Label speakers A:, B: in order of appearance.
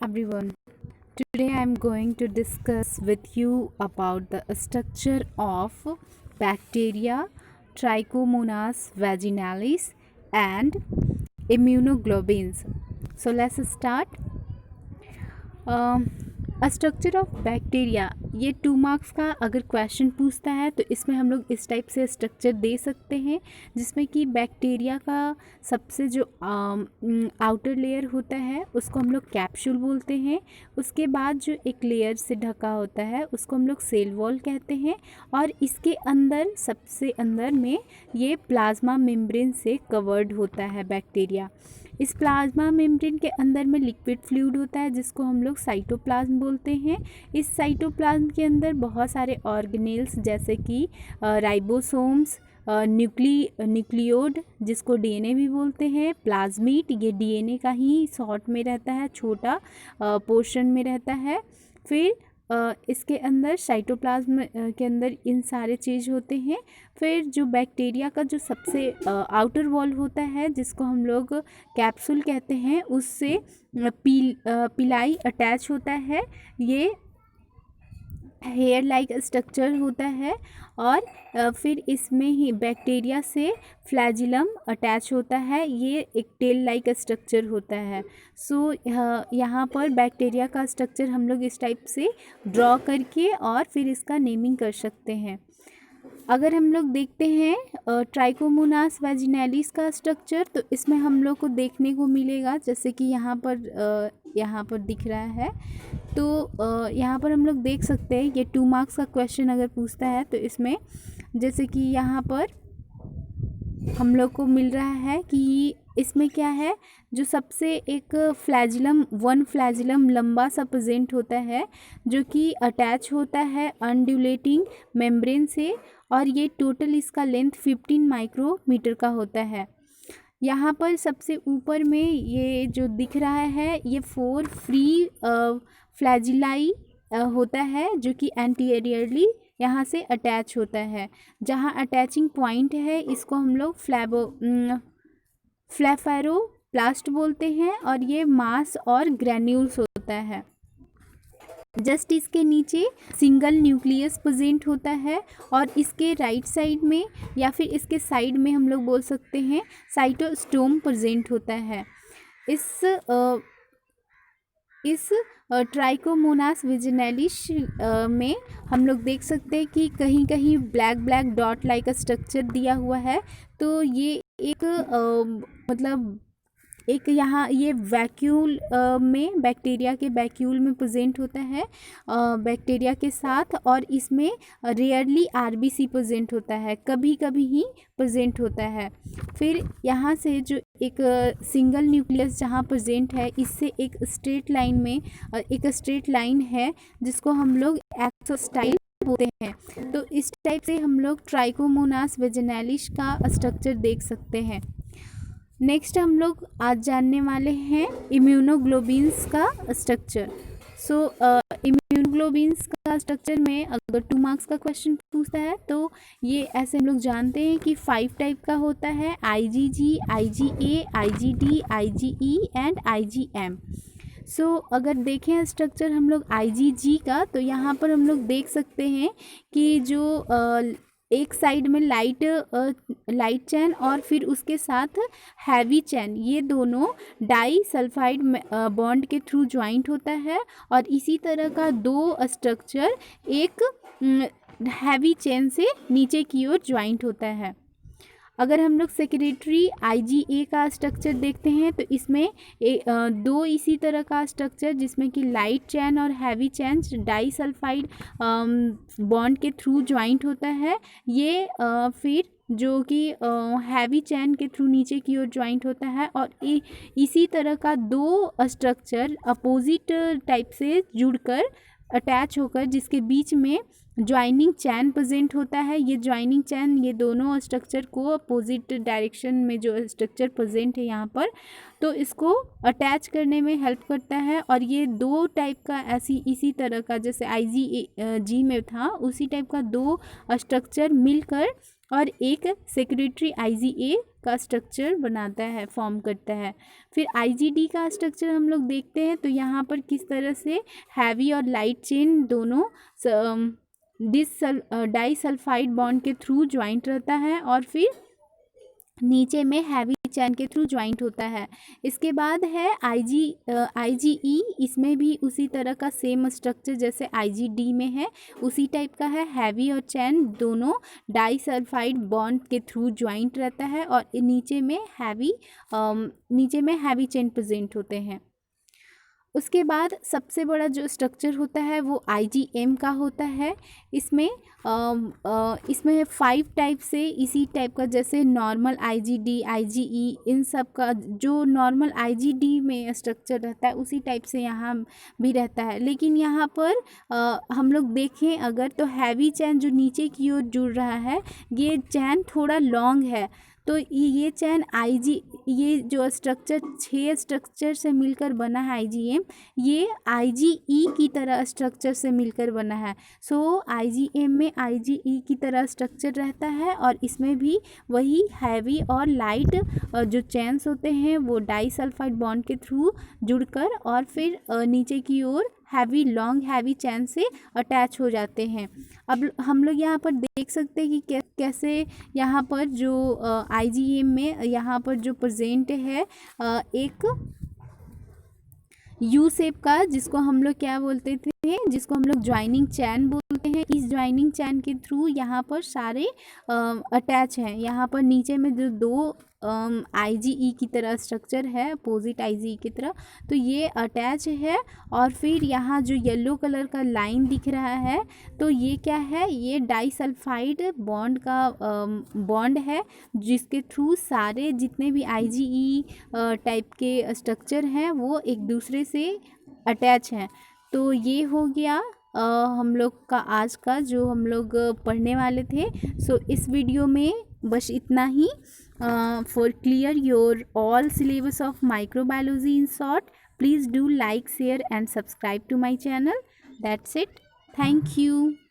A: everyone. Today I am going to discuss with you about the structure of bacteria, Trichomonas vaginalis and immunoglobulins. So let's start. Structure of bacteria, ये 2 marks का अगर question पूछता है तो इसमें हम लोग इस टाइप से स्ट्रक्चर दे सकते हैं, जिसमें कि बैक्टीरिया का सबसे जो आउटर लेयर होता है उसको हम लोग कैप्सूल बोलते हैं। उसके बाद जो एक लेयर से ढका होता है उसको हम लोग सेल वॉल कहते हैं, और इसके अंदर सबसे अंदर में ये प्लाज्मा मेम्ब्रेन से कवर्ड होता है बैक्टीरिया। इस प्लाज्मा मेम्ब्रेन के अंदर में लिक्विड फ्लूइड होता है जिसको हम लोग साइटोप्लाज्म बोलते हैं। इस साइटोप्लाज्म के अंदर बहुत सारे ऑर्गेनेल्स जैसे कि राइबोसोम्स, न्यूक्लियोड जिसको डीएनए भी बोलते हैं, प्लाज्मिड ये डीएनए का ही शॉर्ट में रहता है, छोटा पोर्शन में रहता है। फिर इसके अंदर साइटोप्लाज्म के अंदर इन सारे चीज़ होते हैं। फिर जो बैक्टीरिया का जो सबसे आउटर वॉल होता है जिसको हम लोग कैप्सूल कहते हैं, उससे पिलाई अटैच होता है। ये हेयर लाइक स्ट्रक्चर होता है, और फिर इसमें ही बैक्टीरिया से फ्लैजिलम अटैच होता है, ये एक टेल लाइक स्ट्रक्चर होता है। सो यहाँ पर बैक्टीरिया का स्ट्रक्चर हम लोग इस टाइप से ड्रॉ करके और फिर इसका नेमिंग कर सकते हैं। अगर हम लोग देखते हैं ट्राइकोमोनास वैजिनैलिस का स्ट्रक्चर, तो इसमें हम लोग को देखने को मिलेगा जैसे कि यहाँ पर दिख रहा है। तो यहाँ पर हम लोग देख सकते हैं, ये 2 मार्क्स का क्वेश्चन अगर पूछता है तो इसमें जैसे कि यहाँ पर हम लोग को मिल रहा है कि इसमें क्या है, जो सबसे एक वन फ्लैजिलम लंबा सा प्रेजेंट होता है जो कि अटैच होता है अनड्यूलेटिंग मेम्ब्रेन से, और ये टोटल इसका लेंथ 15 माइक्रोमीटर का होता है। यहाँ पर सबसे ऊपर में ये जो दिख रहा है ये 4 फ्री फ्लैजिलाई होता है जो कि एंटीरियरली यहाँ से अटैच होता है। जहाँ अटैचिंग पॉइंट है इसको हम लोग फ्लैफेरोप्लास्ट बोलते हैं, और ये मास और ग्रैन्यूल्स होता है। जस्ट इसके नीचे सिंगल न्यूक्लियस प्रेजेंट होता है, और इसके राइट साइड में या फिर इसके साइड में हम लोग बोल सकते हैं साइटोस्टोम प्रेजेंट होता है। इस ट्राइकोमोनास वैजिनैलिस में हम लोग देख सकते हैं कि कहीं कहीं ब्लैक डॉट लाइक स्ट्रक्चर दिया हुआ है। तो ये एक मतलब एक यहाँ ये वैक्यूल में बैक्टीरिया के वैक्यूल में प्रेजेंट होता है बैक्टीरिया के साथ, और इसमें रेयरली आरबीसी प्रेजेंट होता है, कभी कभी ही प्रेजेंट होता है। फिर यहाँ से जो एक सिंगल न्यूक्लियस जहाँ प्रेजेंट है, इससे एक स्ट्रेट लाइन है जिसको हम लोग एक्सोस्टाइल बोलते हैं। तो इस टाइप से हम लोग ट्राइकोमोनास वैजिनैलिस का स्ट्रक्चर देख सकते हैं। नेक्स्ट हम लोग आज जानने वाले हैं इम्यूनोग्लोबिन्स का स्ट्रक्चर। सो इम्यूनोग्लोबिन्स का स्ट्रक्चर में अगर 2 मार्क्स का क्वेश्चन पूछता है तो ये ऐसे हम लोग जानते हैं कि 5 टाइप का होता है, IgG, IgA, IgD, IgE and IgM। सो अगर देखें स्ट्रक्चर हम लोग IgG का, तो यहाँ पर हम लोग देख सकते हैं कि जो एक साइड में लाइट चैन और फिर उसके साथ हैवी चैन, ये दोनों डाई सल्फाइड बॉन्ड के थ्रू ज्वाइंट होता है, और इसी तरह का 2 स्ट्रक्चर एक हैवी चैन से नीचे की ओर ज्वाइंट होता है। अगर हम लोग सेक्रेटरी IgA का स्ट्रक्चर देखते हैं तो इसमें 2 इसी तरह का स्ट्रक्चर जिसमें कि लाइट चैन और heavy chain disulphide bond के थ्रू ज्वाइंट होता है। ये फिर जो कि हैवी चैन के थ्रू नीचे की ओर ज्वाइंट होता है, और इसी तरह का 2 स्ट्रक्चर अपोजिट टाइप से जुड़कर अटैच होकर जिसके बीच में ज्वाइनिंग चैन प्रेजेंट होता है। ये ज्वाइनिंग चैन ये दोनों स्ट्रक्चर को अपोजिट डायरेक्शन में जो स्ट्रक्चर प्रेजेंट है यहाँ पर, तो इसको अटैच करने में हेल्प करता है। और ये 2 टाइप का इसी तरह का जैसे IgG में था उसी टाइप का 2 स्ट्रक्चर मिलकर और एक सेक्रेटरी IgA का स्ट्रक्चर बनाता है, फॉर्म करता है। फिर IgD का स्ट्रक्चर हम लोग देखते हैं तो यहाँ पर किस तरह से हैवी और लाइट चेन दोनों डाइसल्फाइड बॉन्ड के थ्रू ज्वाइंट रहता है और फिर नीचे में हैवी चैन के थ्रू ज्वाइंट होता है। इसके बाद है IgE, इसमें भी उसी तरह का सेम स्ट्रक्चर जैसे IgD में है, उसी टाइप का है। हैवी और चैन दोनों डाइसल्फाइड बॉन्ड के थ्रू ज्वाइंट रहता है और नीचे में हैवी चैन प्रेजेंट होते हैं। उसके बाद सबसे बड़ा जो स्ट्रक्चर होता है वो IgM का होता है। इसमें 5 टाइप से इसी टाइप का, जैसे नॉर्मल IgD, IgE, इन सब का जो नॉर्मल IgD में स्ट्रक्चर रहता है उसी टाइप से यहाँ भी रहता है। लेकिन यहाँ पर हम लोग देखें अगर तो हैवी चैन जो नीचे की ओर जुड़ रहा है, ये चैन थोड़ा लॉन्ग है, तो ये चैन ये जो स्ट्रक्चर 6 स्ट्रक्चर से मिलकर बना है IgM, ये IgE की तरह स्ट्रक्चर से मिलकर बना है। सो IgM में IgE की तरह स्ट्रक्चर रहता है और इसमें भी वही हैवी और लाइट जो चैन्स होते हैं वो डाइसल्फाइड बॉन्ड के थ्रू जुड़कर और फिर नीचे की ओर लॉन्ग हैवी चैन से अटैच हो जाते हैं। अब हम लोग यहाँ पर देख सकते हैं कि कैसे यहाँ पर जो IgM में यहाँ पर जो प्रेजेंट है एक U शेप का, जिसको हम लोग क्या बोलते थे, जिसको हम लोग ज्वाइनिंग चैन बोलते हैं। इस ज्वाइनिंग चैन के थ्रू यहाँ पर सारे अटैच हैं। यहाँ पर नीचे में जो 2 IgE की तरह स्ट्रक्चर है, अपोजिट IgE की तरह, तो ये अटैच है। और फिर यहाँ जो येलो कलर का लाइन दिख रहा है, तो ये क्या है, ये डाइसल्फाइड बॉन्ड का बॉन्ड है, जिसके थ्रू सारे जितने भी IgE टाइप के स्ट्रक्चर हैं वो एक दूसरे से अटैच हैं। तो ये हो गया हम लोग का आज का जो हम लोग पढ़ने वाले थे। सो इस वीडियो में बस इतना ही। For clear your all syllabus of microbiology in short, please do like, share and subscribe to my channel. That's it. Thank you.